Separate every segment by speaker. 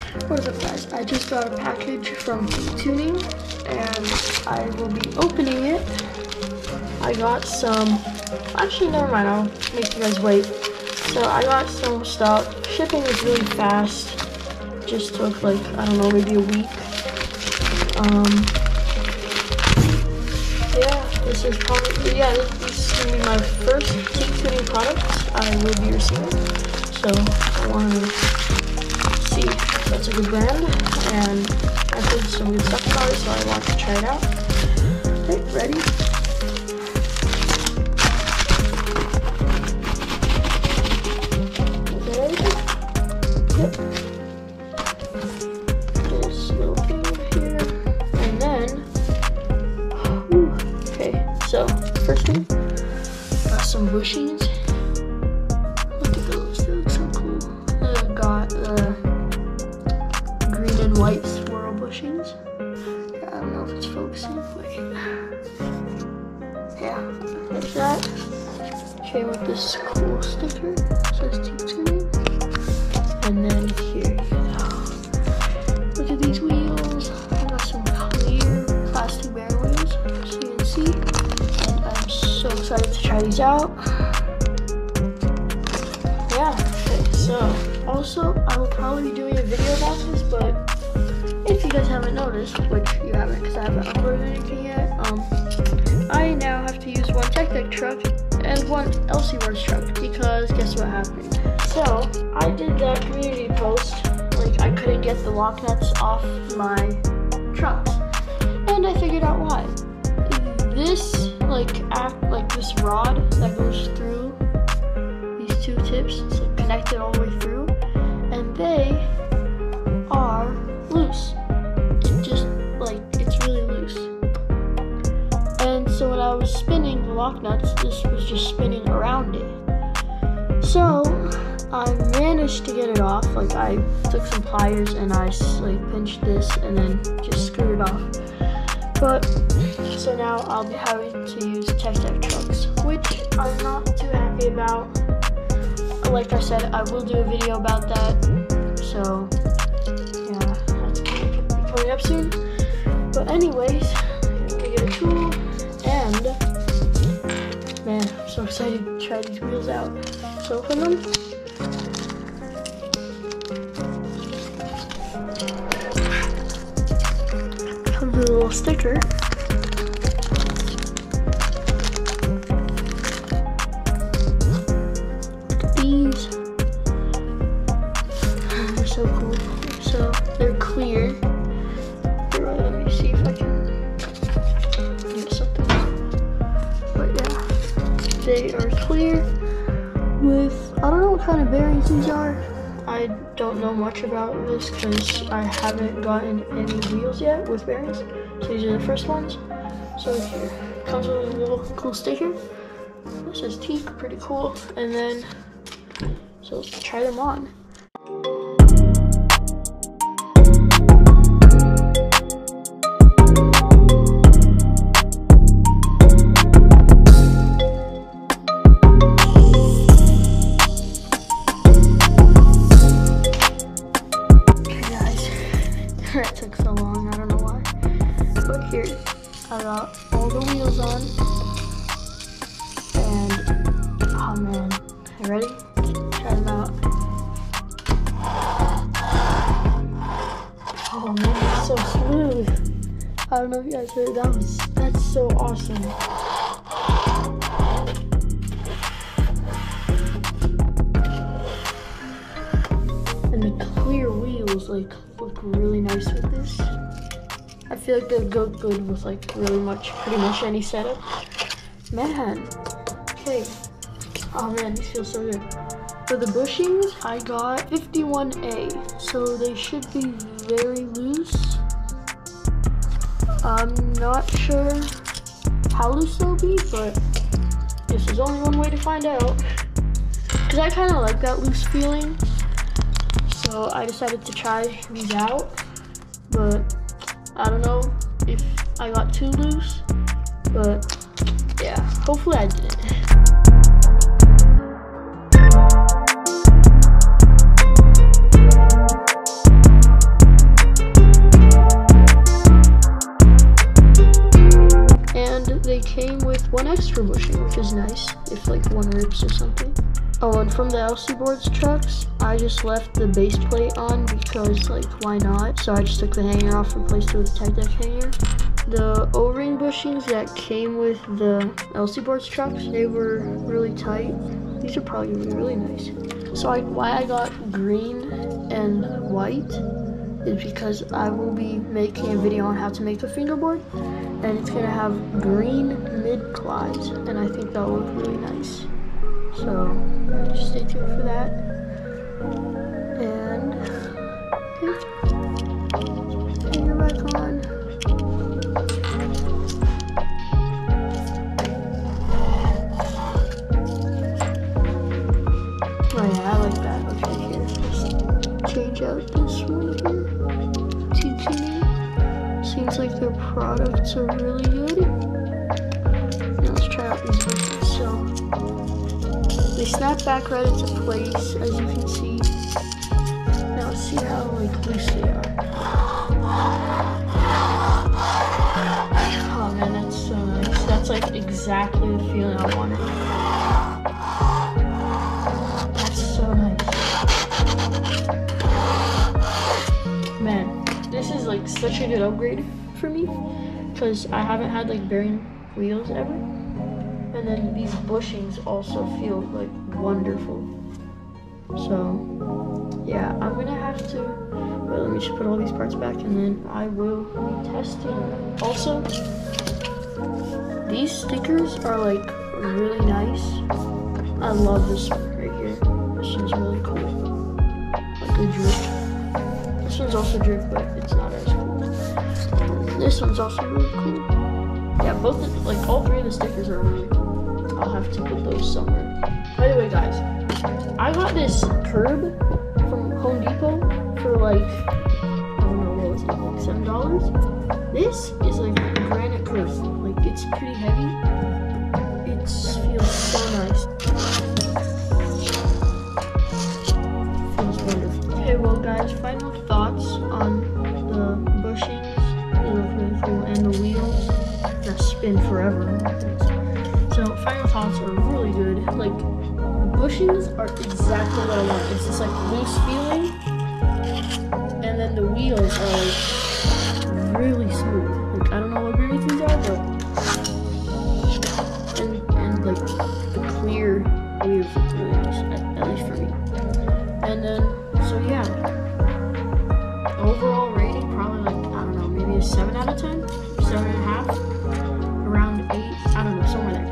Speaker 1: What is up, guys? I just got a package from Tuning and I will be opening it. I got some, actually never mind, I'll make you guys wait. So I got some stuff. Shipping was really fast. Just took like, I don't know, maybe a week. Yeah, this is probably, yeah, this is gonna be my first Tuning product I will be receiving. So I want to see if that's a good brand, and I've heard some good stuff about it, so I want to try it out. Okay, ready? Yep. This little thing here, and then, okay, so first thing, got some bushings. Look at those, they look so cool. Got the green and white swirl bushings. I don't know if it's focusing, wait. Yeah, like that. Came with this cool sticker, it says Team Tuning. And then here you go. Look at these wheels. I got some clear plastic bearing wheels, so you can see. And I'm so excited to try these out. Yeah, okay, so also I will probably be doing a video about this, but if you guys haven't noticed, which you haven't because I haven't uploaded anything yet, I now have to use one Tech Deck truck and one LC Wars truck because guess what happened? So I did that community post, like I couldn't get the lock nuts off my trucks, and I figured out why. This this rod that goes through these two tips, it's like connected all the way through, and they are loose. It just it's really loose. And so when I was spinning the lock nuts, this was just spinning around it. So I managed to get it off. Like I took some pliers and I pinched this and then just screwed it off. But so now I'll be having to use Tech Deck trucks, which I'm not too happy about. Like I said, I will do a video about that. So yeah, that's gonna be coming up soon. But anyways, let me get a tool, and man, I'm so excited to try these wheels out. So open them. Comes with a little sticker. Look at these. They're so cool. So they're clear. Let me see if I can get something. But yeah, they are clear with, I don't know what kind of bearings these are. I don't know much about this because I haven't gotten any wheels yet with bearings. So these are the first ones. So here, comes with a little cool sticker. It says Teak, pretty cool. And then, so let's try them on. That took so long, I don't know why. But here, I got all the wheels on. And, oh man, you ready? Try them out. Oh man, it's so smooth. I don't know if you guys heard that. That's so awesome. And the clear wheels look really nice with this. I feel like they'll go good with pretty much any setup. Man, okay. Oh man, these feel so good. For the bushings, I got 51A, so they should be very loose. I'm not sure how loose they'll be, but this is only one way to find out. Because I kind of like that loose feeling. So I decided to try these out, but I don't know if I got too loose, but yeah, hopefully I didn't. one extra bushing, which is nice if like one rips or something. Oh, and from the LC boards trucks, I just left the base plate on because like why not? So I just took the hanger off, replaced it with a Tech Deck hanger. The O-ring bushings that came with the LC boards trucks, they were really tight. These are probably gonna be really nice. So why I got green and white is because I will be making a video on how to make a fingerboard, and it's gonna have green mid-plies, and I think that'll look really nice. So just stay tuned for that. And okay, finger back on. Oh yeah, I like that. Okay, here. Just change out this one here. Teaching me. Seems like their products are really good. Now let's try out these bushings. So they snap back right into place, as you can see. Now let's see how like loose they are. Oh man, that's so nice. That's like exactly the feeling I wanted. That's so nice. Man, this is like such a good upgrade for me because I haven't had like bearing wheels ever. And then these bushings also feel like wonderful. So yeah, I'm gonna have to, wait, let me just put all these parts back and then I will be testing them. Also, these stickers are like really nice. I love this one right here. This one's really cool. Like the drip. This one's also drip, but it's not as cool. This one's also really cool. Yeah, both, like all three of the stickers are really cool. I'll have to put those somewhere. By the way, guys, I got this curb from Home Depot for like, I don't know, what was it, like $7? This is like a granite curb. Like, it's pretty heavy. It feels so nice. Feels wonderful. Okay, well, guys, final thoughts on the bushings. They look really cool, and the wheels that spin forever. So final thoughts are really good. Like bushings are exactly what I want. It's just like loose feeling, and then the wheels are like really smooth. Like I don't know what green things are, but and like the clear wheels look really nice, at least for me. And then so yeah, overall rating probably like I don't know, maybe a 7 out of 10, 7.5, around 8. I don't know, somewhere there.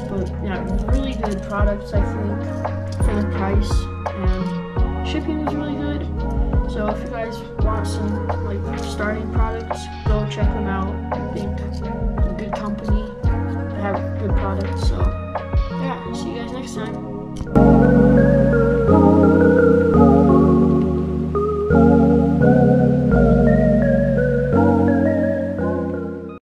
Speaker 1: But yeah, really good products, I think, for the price, and shipping was really good. So if you guys want some like starting products, go check them out. I think it's a good company, they have good products. So yeah, see you guys next time.